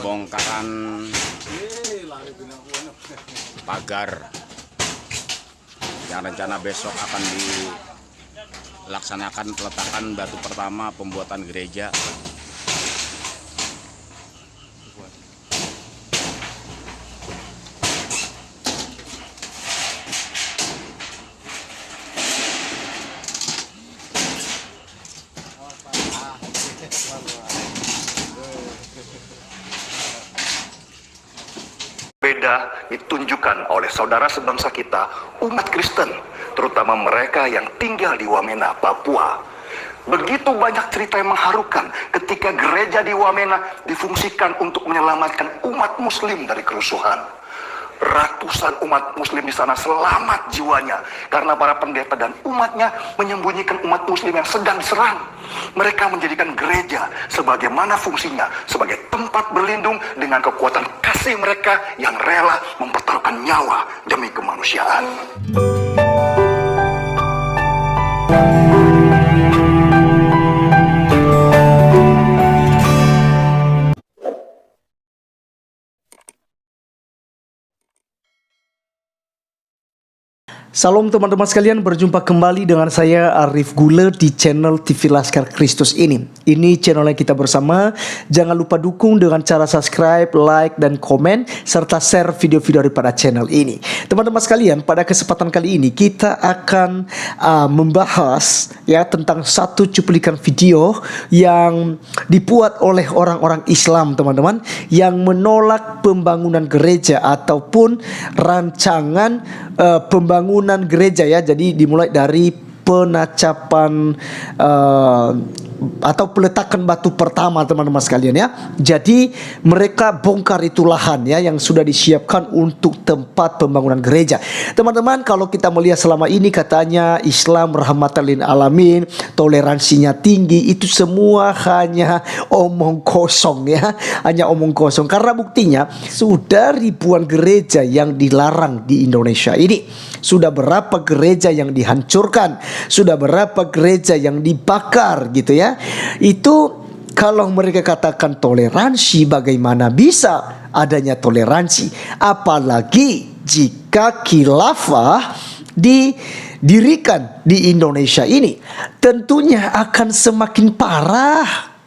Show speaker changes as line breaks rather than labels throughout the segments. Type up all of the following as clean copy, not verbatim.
pembongkaran pagar yang rencana besok akan dilaksanakan peletakan batu pertama pembuatan gereja.
Beda ditunjukkan oleh saudara sebangsa kita, umat Kristen, terutama mereka yang tinggal di Wamena, Papua. Begitu banyak cerita yang mengharukan ketika gereja di Wamena difungsikan untuk menyelamatkan umat muslim dari kerusuhan. Ratusan umat muslim di sana selamat jiwanya karena para pendeta dan umatnya menyembunyikan umat muslim yang sedang diserang. Mereka menjadikan gereja sebagaimana fungsinya, sebagai tempat berlindung dengan kekuatan kasih mereka yang rela mempertaruhkan nyawa demi kemanusiaan.
Salam teman-teman sekalian, berjumpa kembali dengan saya Arif Gule di channel TV Laskar Kristus ini. Ini channelnya kita bersama. Jangan lupa dukung dengan cara subscribe, like, dan komen, serta share video-video daripada channel ini. Teman-teman sekalian, pada kesempatan kali ini kita akan membahas ya tentang satu cuplikan video yang dibuat oleh orang-orang Islam, teman-teman, yang menolak pembangunan gereja ataupun rancangan pembangunan gereja ya. Jadi dimulai dari penacapan atau peletakan batu pertama, teman-teman sekalian ya. Jadi mereka bongkar itu lahan ya yang sudah disiapkan untuk tempat pembangunan gereja. Teman-teman, kalau kita melihat selama ini katanya Islam rahmatan lil alamin, toleransinya tinggi, itu semua hanya omong kosong ya, hanya omong kosong. Karena buktinya sudah ribuan gereja yang dilarang di Indonesia ini. Sudah berapa gereja yang dihancurkan, sudah berapa gereja yang dibakar gitu ya. Itu kalau mereka katakan toleransi, bagaimana bisa adanya toleransi? Apalagi jika khilafah didirikan di Indonesia ini, tentunya akan semakin parah.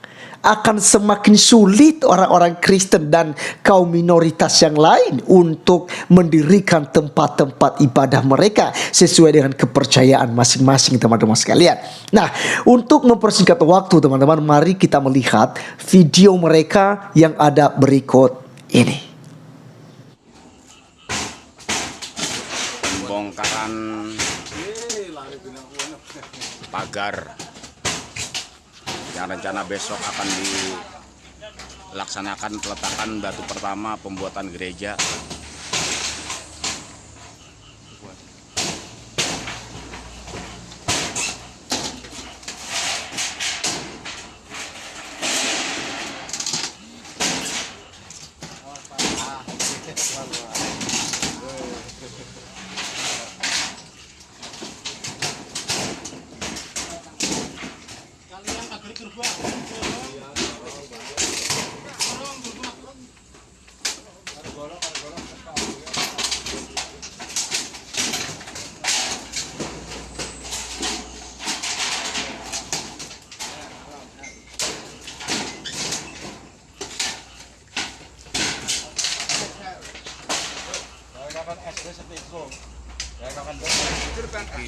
Akan semakin sulit orang-orang Kristen dan kaum minoritas yang lain untuk mendirikan tempat-tempat ibadah mereka sesuai dengan kepercayaan masing-masing, teman-teman sekalian. Nah, untuk mempersingkat waktu, teman-teman, mari kita melihat video mereka yang ada berikut ini.
Pembongkaran pagar yang rencana besok akan dilaksanakan peletakan batu pertama pembuatan gereja.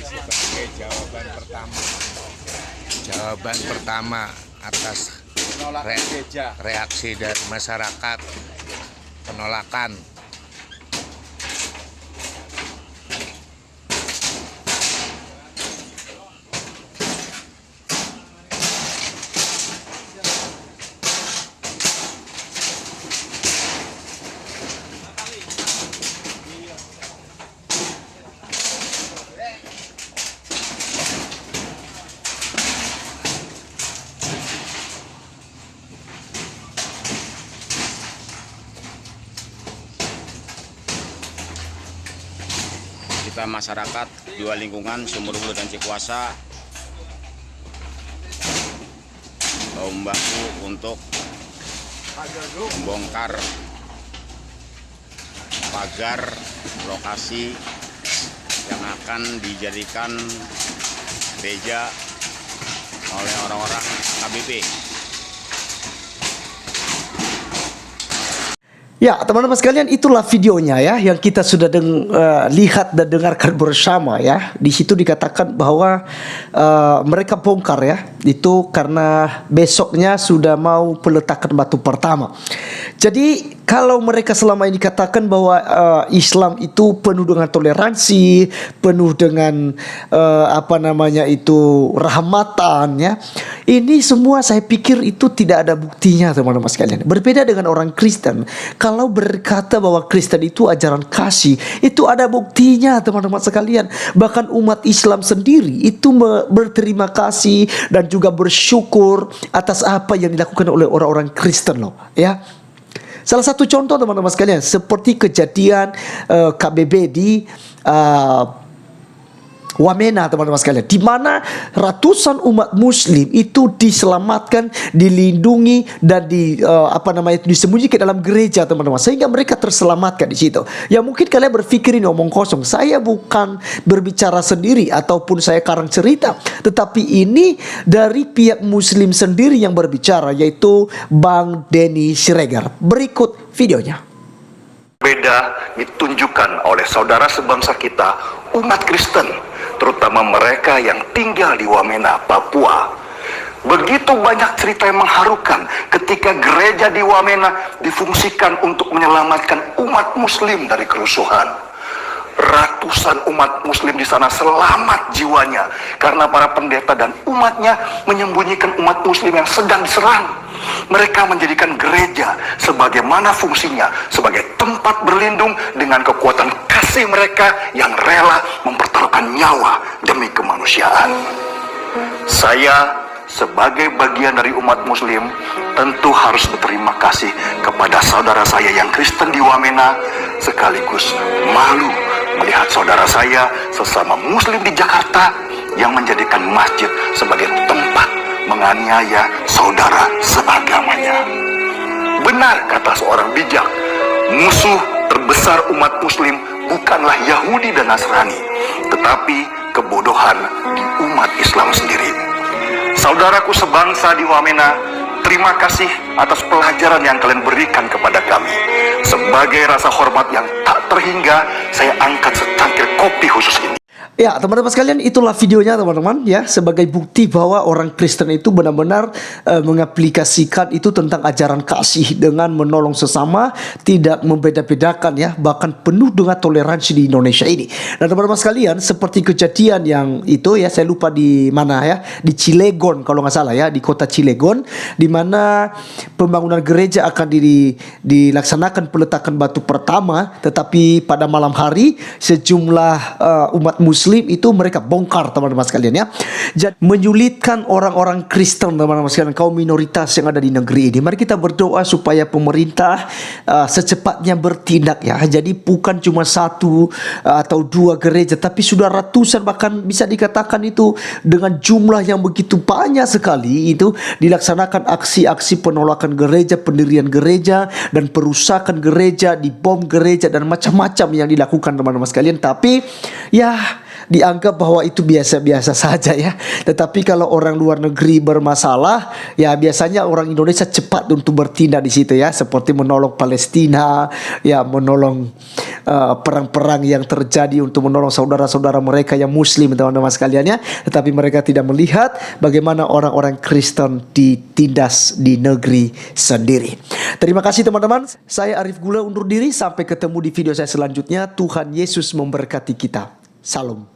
Sebagai jawaban pertama atas reaksi dari masyarakat penolakan.
Kita masyarakat dua lingkungan Sumber Bulu dan Cikuasa membantu untuk membongkar pagar lokasi yang akan dijadikan gereja oleh orang-orang KBP.
Ya, teman-teman sekalian, itulah videonya ya yang kita sudah lihat dan dengarkan bersama ya. Di situ dikatakan bahwa mereka bongkar ya, itu karena besoknya sudah mau peletakan batu pertama. Jadi kalau mereka selama ini katakan bahwa Islam itu penuh dengan toleransi, penuh dengan rahmatan ya. Ini semua saya pikir itu tidak ada buktinya, teman-teman sekalian. Berbeda dengan orang Kristen. Kalau berkata bahwa Kristen itu ajaran kasih, itu ada buktinya, teman-teman sekalian. Bahkan umat Islam sendiri itu berterima kasih dan juga bersyukur atas apa yang dilakukan oleh orang-orang Kristen loh, ya. Salah satu contoh, teman-teman sekalian, seperti kejadian KBB di Wamena, teman-teman sekalian, di mana ratusan umat Muslim itu diselamatkan, dilindungi dan disembunyikan dalam gereja, teman-teman, sehingga mereka terselamatkan di situ. Ya mungkin kalian berpikir ini omong kosong. Saya bukan berbicara sendiri ataupun saya karang cerita, tetapi ini dari pihak Muslim sendiri yang berbicara, yaitu Bang Denny Siregar. Berikut videonya.
Beda ditunjukkan oleh saudara sebangsa kita, umat Kristen, terutama mereka yang tinggal di Wamena, Papua. Begitu banyak cerita yang mengharukan ketika gereja di Wamena difungsikan untuk menyelamatkan umat Muslim dari kerusuhan. Ratusan umat Muslim di sana selamat jiwanya karena para pendeta dan umatnya menyembunyikan umat Muslim yang sedang diserang. Mereka menjadikan gereja sebagaimana fungsinya, sebagai tempat berlindung dengan kekuatan kasih mereka yang rela mempertaruhkan nyawa demi kemanusiaan. Saya sebagai bagian dari umat Muslim tentu harus berterima kasih kepada saudara saya yang Kristen di Wamena, sekaligus malu melihat saudara saya sesama Muslim di Jakarta yang menjadikan masjid sebagai tempat menganiaya saudara seagamanya. Benar kata seorang bijak, musuh terbesar umat Muslim bukanlah Yahudi dan Nasrani, tetapi kebodohan di umat Islam sendiri. Saudaraku sebangsa di Wamena, terima kasih atas pelajaran yang kalian berikan kepada kami. Sebagai rasa hormat yang tak terhingga, saya angkat secangkir kopi khusus ini.
Ya, teman-teman sekalian, itulah videonya, teman-teman, ya, sebagai bukti bahwa orang Kristen itu benar-benar mengaplikasikan itu tentang ajaran kasih dengan menolong sesama, tidak membeda-bedakan ya, bahkan penuh dengan toleransi di Indonesia ini. Dan teman-teman sekalian, seperti kejadian yang itu ya, saya lupa di mana ya, di Cilegon kalau nggak salah ya, di kota Cilegon, di mana pembangunan gereja akan dilaksanakan peletakan batu pertama, tetapi pada malam hari sejumlah umat Muslim itu mereka bongkar, teman-teman sekalian ya. Jadi menyulitkan orang-orang Kristen, teman-teman sekalian, kaum minoritas yang ada di negeri ini. Mari kita berdoa supaya pemerintah secepatnya bertindak ya. Jadi bukan cuma satu atau dua gereja, tapi sudah ratusan, bahkan bisa dikatakan itu dengan jumlah yang begitu banyak sekali itu dilaksanakan aksi-aksi penolakan gereja, pendirian gereja dan perusakan gereja, dibom gereja dan macam-macam yang dilakukan, teman-teman sekalian. Tapi ya dianggap bahwa itu biasa-biasa saja ya. Tetapi kalau orang luar negeri bermasalah, ya biasanya orang Indonesia cepat untuk bertindak di situ ya, seperti menolong Palestina, ya menolong perang-perang yang terjadi untuk menolong saudara-saudara mereka yang Muslim, teman-teman sekalian ya. Tetapi mereka tidak melihat bagaimana orang-orang Kristen ditindas di negeri sendiri. Terima kasih, teman-teman. Saya Arif Gula undur diri, sampai ketemu di video saya selanjutnya. Tuhan Yesus memberkati kita. Salam.